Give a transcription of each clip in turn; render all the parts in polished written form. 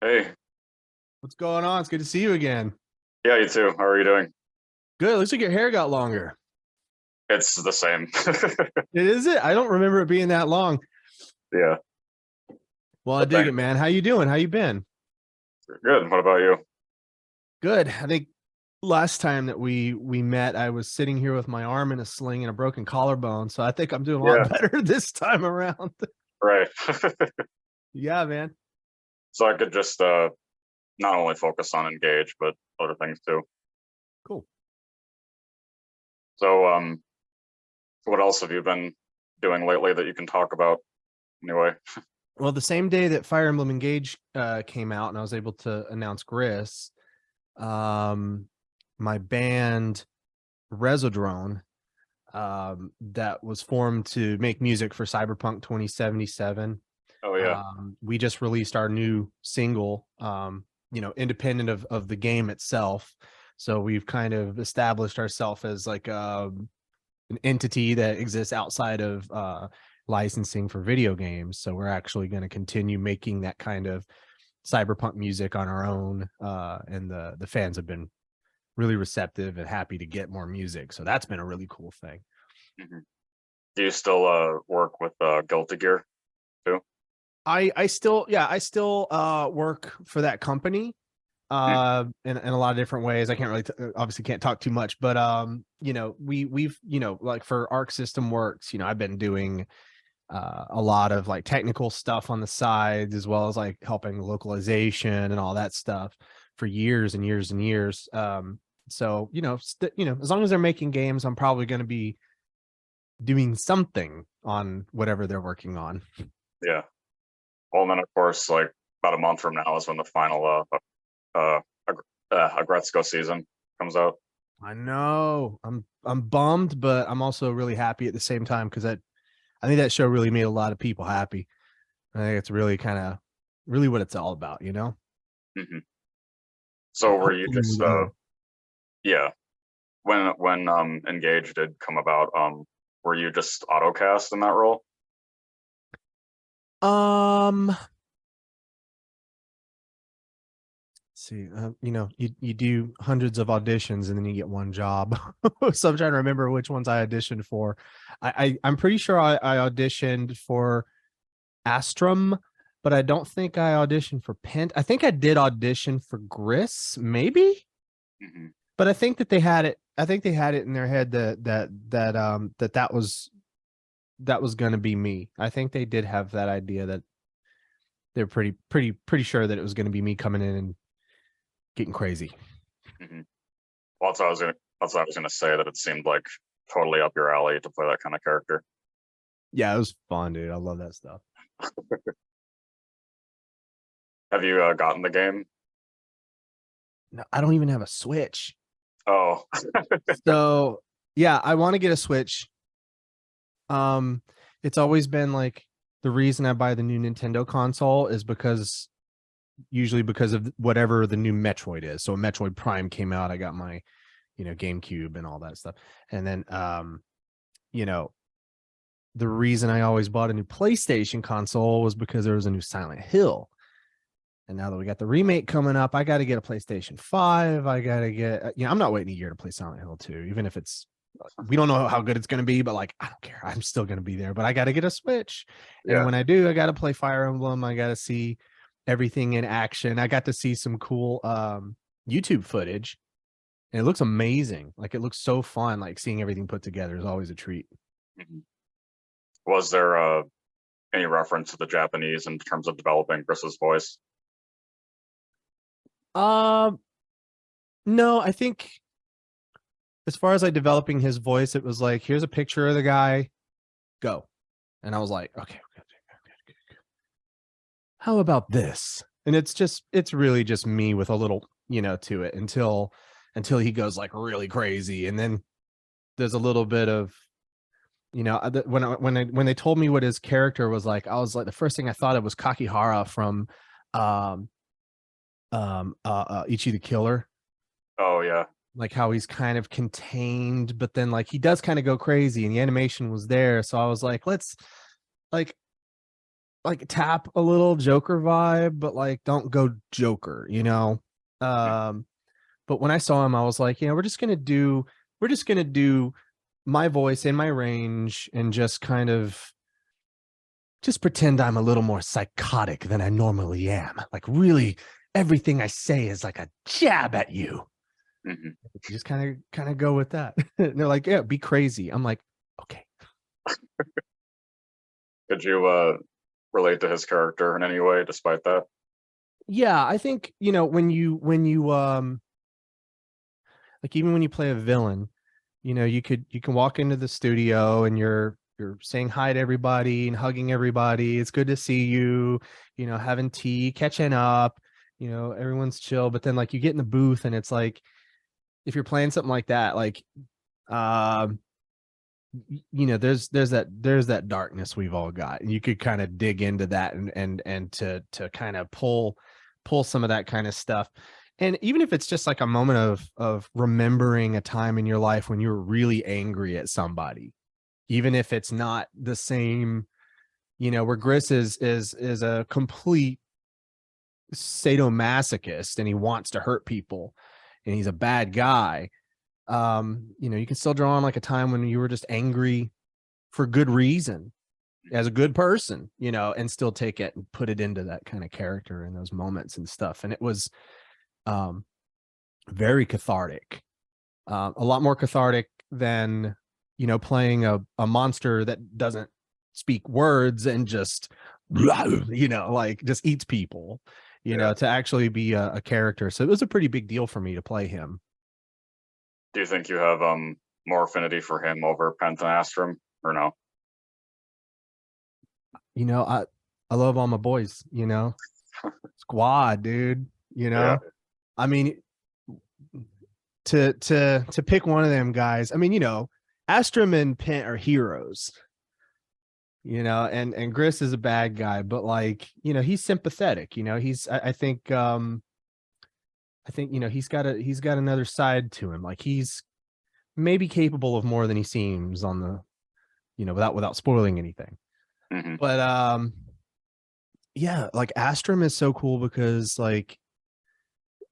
Hey, What's going on? It's good to see you again. yeah, you too. How are you doing? Good. Looks like your hair got longer. It's the same. It is it? I don't remember it being that long. Yeah, Well, I but dig thank it, man. How you doing? How you been? good. What about you? Good. I think last time that we met, I was sitting here with my arm in a sling and a broken collarbone. So I think I'm doing a lot Yeah, better this time around. right. Yeah, man. So I could just not only focus on Engage, but other things too. Cool. So what else have you been doing lately that you can talk about anyway? Well, the same day that Fire Emblem Engage came out and I was able to announce Griss, um, my band Resodrone that was formed to make music for Cyberpunk 2077. Oh yeah. We just released our new single, independent of the game itself. So we've kind of established ourselves as like an entity that exists outside of licensing for video games. So we're actually going to continue making that kind of cyberpunk music on our own, and the fans have been really receptive and happy to get more music. So that's been a really cool thing. hmm Do you still work with Guilty Gear too? I still work for that company Mhm. in a lot of different ways. I can't really obviously can't talk too much, but we've like for Arc System Works, I've been doing a lot of like technical stuff on the sides as well as like helping localization and all that stuff for years and years and years. So as long as they're making games, I'm probably going to be doing something on whatever they're working on. Yeah. Well, and then of course, like about a month from now is when the final Agretzko season comes out. I know. I'm bummed, but I'm also really happy at the same time because I think that show really made a lot of people happy. I think it's really kind of really what it's all about. hmm So So were you hopefully just we go. yeah, when Engage did come about, were you just autocast in that role? Let's see, you do hundreds of auditions and then you get one job. So I'm trying to remember which ones I auditioned for. I'm pretty sure I auditioned for Astrum, but I don't think I auditioned for Pent. I think I did audition for Griss, maybe, hmm but I think that they had it. I think they had it in their head that was going to be me. I think they did have that idea that they're pretty sure that it was going to be me coming in and getting crazy. hmm Well, that's what I was gonna say. That it seemed like totally up your alley to play that kind of character. Yeah, it was fun, dude. I love that stuff. Have you gotten the game? No, I don't even have a Switch. Oh, So yeah, I want to get a Switch. Um, it's always been like the reason I buy the new Nintendo console is because usually because of whatever the new Metroid is. So Metroid Prime came out, I got my, GameCube and all that stuff. And then you know, the reason I always bought a new PlayStation console was because there was a new Silent Hill. And now that we got the remake coming up, I got to get a PlayStation 5. I got to get, I'm not waiting a year to play Silent Hill 2, even if we don't know how good it's going to be, but like, I don't care. I'm still going to be there, but I got to get a Switch. And yeah. when I do, I got to play Fire Emblem. I got to see everything in action. I got to see some cool YouTube footage and it looks amazing. Like, it looks so fun. Like, seeing everything put together is always a treat. hmm Was there any reference to the Japanese in terms of developing Griss's voice? Um, no, I think as far as like developing his voice, it was like, here's a picture of the guy, go. And I was like, okay, how about this? And it's really just me with a little, to it until he goes like really crazy. And then there's a little bit of, when they told me what his character was like, I was like, the first thing I thought of was Kakihara from um Ichi the Killer, Oh yeah. like how he's kind of contained, but then like he does kind of go crazy and the animation was there. So I was like, let's like like tap a little Joker vibe, but like don't go Joker, you know. Um, but when I saw him, I was like, you know, we're just gonna do my voice in my range and just kind of just pretend I'm a little more psychotic than I normally am. Like really everything I say is like a jab at you. Mhm. Just kind of go with that. And they're like, yeah, be crazy. I'm like, okay. Could you relate to his character in any way, despite that? Yeah, I think, you know, when you like even when you play a villain, you know, you can walk into the studio and you're saying hi to everybody and hugging everybody. It's good to see you, you know, having tea, catching up, you know, everyone's chill. But then like you get in the booth and it's like if you're playing something like that, like um you know, there's that darkness we've all got, and you could kind of dig into that and to kind of pull some of that kind of stuff. And even if it's just like a moment of remembering a time in your life when you were really angry at somebody, even if it's not the same, you know, where Griss is a complete sadomasochist and he wants to hurt people and he's a bad guy. You know, you can still draw on like a time when you were just angry for good reason as a good person, you know, and still take it and put it into that kind of character in those moments and stuff. And it was um very cathartic, a lot more cathartic than, you know, playing a monster that doesn't speak words and just you know, like just eats people, you Yeah. know, to actually be a character. So it was a pretty big deal for me to play him. Do you think you have more affinity for him over Pentanastrum or no? You know, I love all my boys, you know, squad, dude, you Yeah. know. I mean, to pick one of them guys, I mean, you know, Astrum and Pent are heroes, you know, and Griss is a bad guy, but like, you know, he's sympathetic, you know, I think, you know, he's got another side to him. Like he's maybe capable of more than he seems on the, you know, without spoiling anything. Hmm. But yeah, like Astrum is so cool because like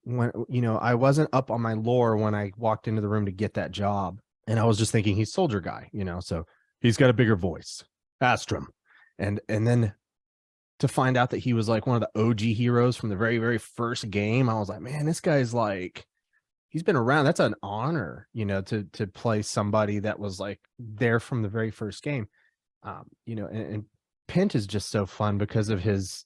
when, you know, I wasn't up on my lore when I walked into the room to get that job, and I was just thinking he's soldier guy, you know, so he's got a bigger voice, Astrum, and then to find out that he was like one of the OG heroes from the very first game, I was like, man, this guy's like he's been around. That's an honor, you know, to play somebody that was like there from the very first game. You know, and Pent is just so fun because of his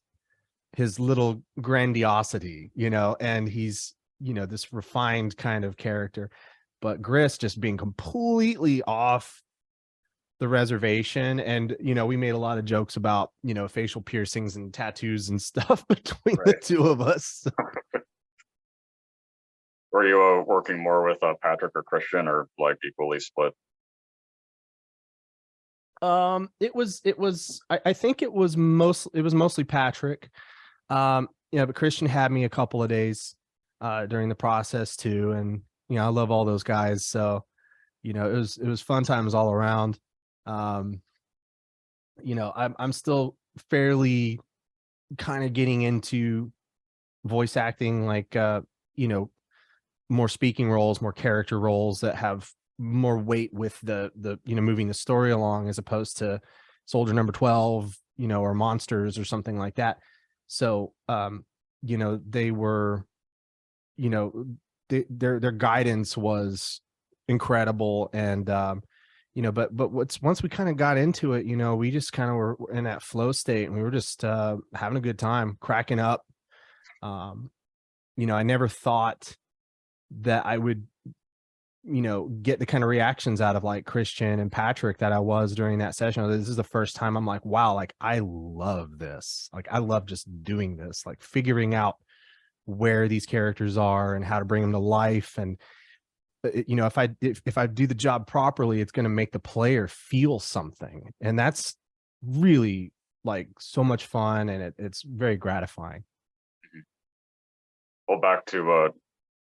little grandiosity, you know, and he's, you know, this refined kind of character. But Griss just being completely off the reservation. And, you know, we made a lot of jokes about, you know, facial piercings and tattoos and stuff between the Right. two of us. Were you working more with Patrick or Christian, or like equally split? I think it was mostly Patrick. Yeah, but Christian had me a couple of days during the process too. And, you know, I love all those guys. So, you know, it was fun times all around. Um, you know, I'm still fairly kind of getting into voice acting, like you know, more speaking roles, more character roles that have more weight with the you know, moving the story along as opposed to Soldier Number 12, you know, or Monsters or something like that. So you know, they were, you know, their guidance was incredible. And you know, but once we kind of got into it, you know, we just kind of were in that flow state and we were just having a good time, cracking up. um you know, I never thought that I would, you know, get the kind of reactions out of like Christian and Patrick that I was during that session. This is the first time I'm like, wow, like I love this. Like I love just doing this, like figuring out where these characters are and how to bring them to life. And you know, if I do the job properly, it's going to make the player feel something, and that's really like so much fun, and it's very gratifying. Well, back to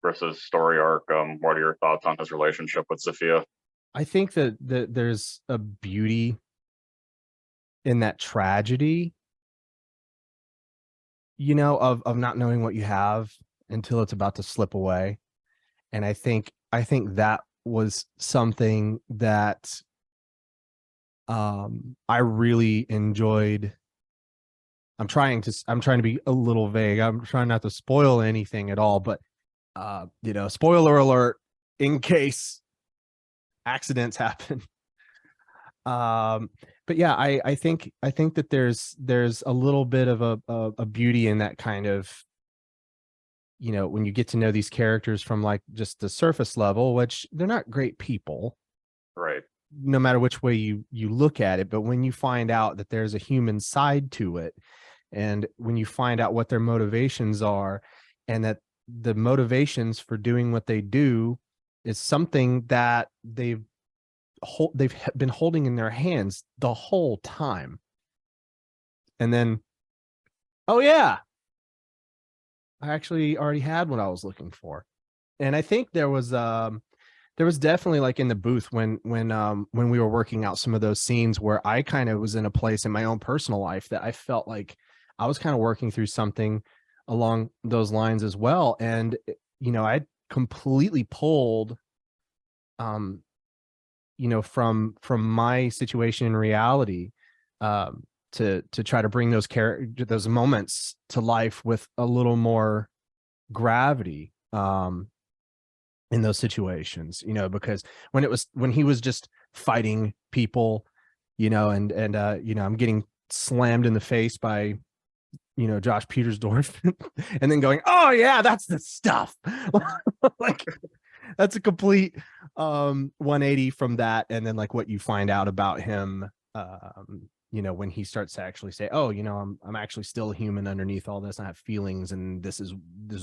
Chris's story arc. What are your thoughts on his relationship with Sophia? I think that there's a beauty in that tragedy, of not knowing what you have until it's about to slip away. And I think that was something that I really enjoyed. I'm trying to be a little vague. I'm trying not to spoil anything at all, but spoiler alert in case accidents happen. But yeah, I think that there's a little bit of a beauty in that kind of, when you get to know these characters from like just the surface level, which they're not great people, Right. no matter which way you look at it. But when you find out that there's a human side to it, and when you find out what their motivations are, and that the motivations for doing what they do is something that they've been holding in their hands the whole time. And then, oh yeah, I actually already had what I was looking for. And I think there was definitely, like, in the booth when we were working out some of those scenes, where I kind of was in a place in my own personal life that I felt like I was kind of working through something along those lines as well. And I completely pulled um from my situation in reality, to try to bring those moments to life with a little more gravity, in those situations, because when he was just fighting people, and I'm getting slammed in the face by Josh Petersdorf, and then going, oh yeah, that's the stuff. Like, that's a complete 180 from that. And then, like, what you find out about him, when he starts to actually say, oh, I'm actually still human underneath all this. I have feelings, and this is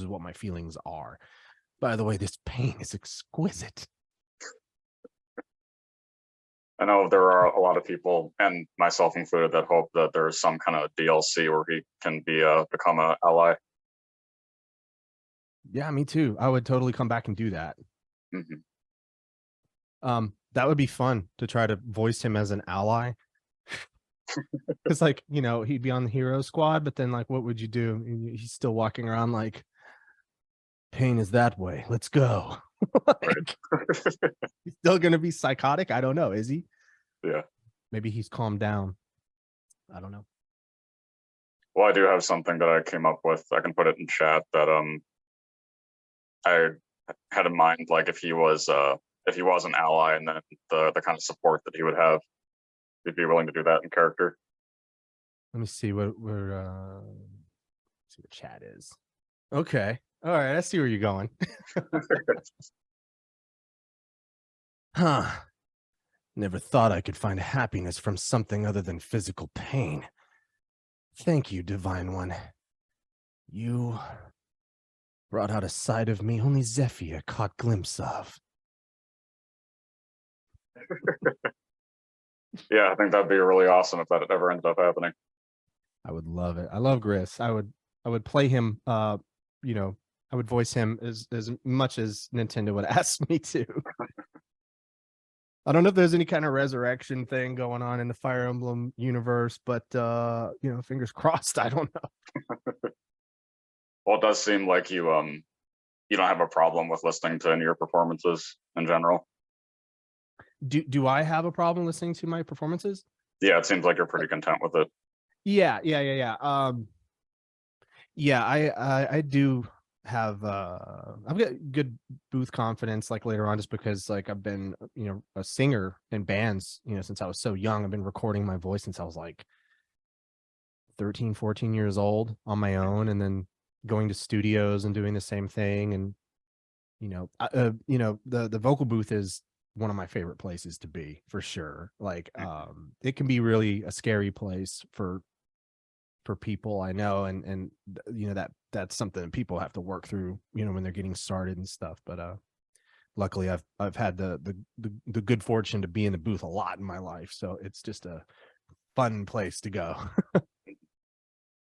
what my feelings are. By the way, this pain is exquisite. I know there are a lot of people, and myself included, that hope that there's some kind of DLC where he can become an ally. Yeah, me too. I would totally come back and do that. Hmm. That would be fun to try to voice him as an ally. Because, like, he'd be on the hero squad, but then, like, what would you do? He's still walking around like, pain is that way. Let's go. Like, he's still gonna be psychotic. I don't know. Is he? Yeah. Maybe he's calmed down. I don't know. Well, I do have something that I came up with. I can put it in chat that I had in mind, like, if he was an ally, and then the kind of support that he would have, he'd be willing to do that in character. Let me see what see what chat is. Okay. All right. I see where you're going. Huh. Never thought I could find happiness from something other than physical pain. Thank you, Divine One. You brought out a side of me only Zephyr caught glimpse of. Yeah, I think that'd be really awesome if that ever ended up happening. I would love it. I love Griss. I would play him. I would voice him as much as Nintendo would ask me to. I don't know if there's any kind of resurrection thing going on in the Fire Emblem universe, but fingers crossed. I don't know. Well, it does seem like you don't have a problem with listening to any of your performances in general. Do I have a problem listening to my performances? Yeah, it seems like you're pretty content with it. Yeah. I do have I've got good booth confidence, like, later on, just because, like, I've been a singer in bands since I was so young. I've been recording my voice since I was like 13, 14 years old on my own, and then going to studios and doing the same thing. And the vocal booth is one of my favorite places to be, for sure. Like, it can be really a scary place for people, I know, and that's something that people have to work through when they're getting started and stuff. But luckily I've had the good fortune to be in the booth a lot in my life, so it's just a fun place to go.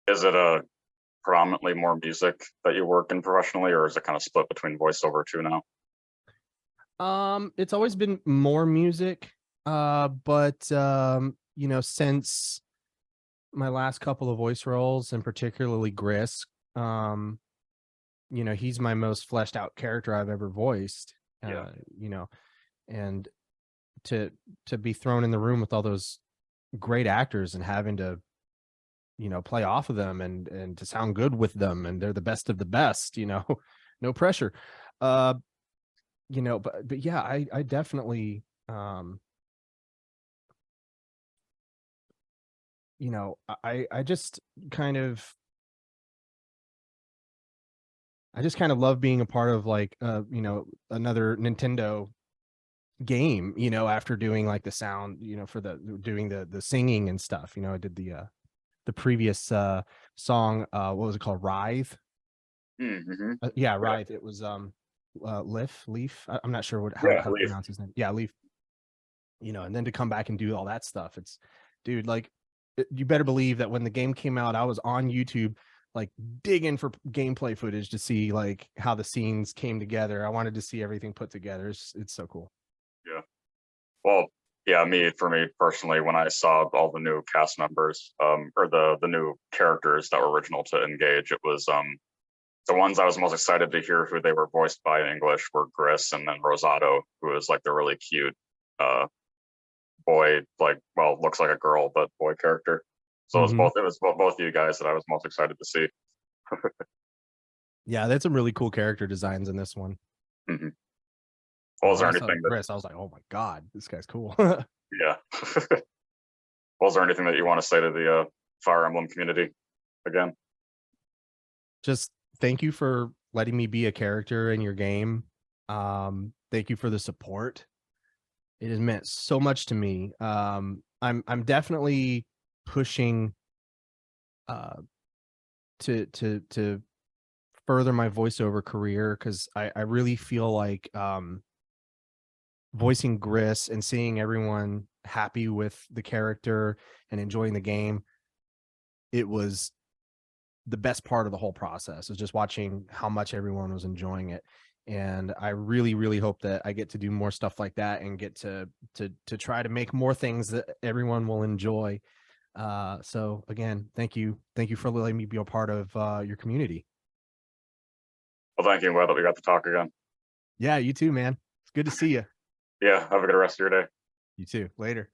Is it a predominantly more music that you work in professionally, or is it kind of split between voiceover too now? It's always been more music, but since my last couple of voice roles, and particularly Grisk. He's my most fleshed out character I've ever voiced. Yeah. And to be thrown in the room with all those great actors and having to play off of them and to sound good with them, and they're the best of the best, no pressure. But yeah, I definitely I just kind of love being a part of like another Nintendo game, after doing like the sound, for doing the singing and stuff. I did the previous song, what was it called? Writhe. Mm-hmm. Yeah, Writhe. It was Leaf. I'm not sure how Yeah, to Leaf. pronounce his name. Yeah, Leaf. And then to come back and do all that stuff, it's, dude, like, you better believe that when the game came out, I was on YouTube like digging for gameplay footage to see like how the scenes came together. I wanted to see everything put together. It's so cool. Yeah. Well, yeah, for me personally, when I saw all the new cast members, or the new characters that were original to Engage, it was the ones I was most excited to hear who they were voiced by in English were Griss and then Rosado, who is like the really cute boy, like, well, looks like a girl but boy character. So it was both of you guys that I was most excited to see. Yeah, that's some really cool character designs in this one. Mm-hmm. Well, is there When I saw anything that Griss, I was like, oh my god, this guy's cool. yeah? Well, is there anything that you want to say to the Fire Emblem community again? Just thank you for letting me be a character in your game. Thank you for the support. It has meant so much to me. I'm definitely pushing to further my voiceover career, because I really feel like voicing Griss and seeing everyone happy with the character and enjoying the game, it was the best part of the whole process, is just watching how much everyone was enjoying it. And I really, really hope that I get to do more stuff like that and get to try to make more things that everyone will enjoy. So again, thank you for letting me be a part of your community. Well, thank you. I'm glad that we got to talk again. Yeah, you too, man. It's good to see you. Yeah, have a good rest of your day. You too. Later.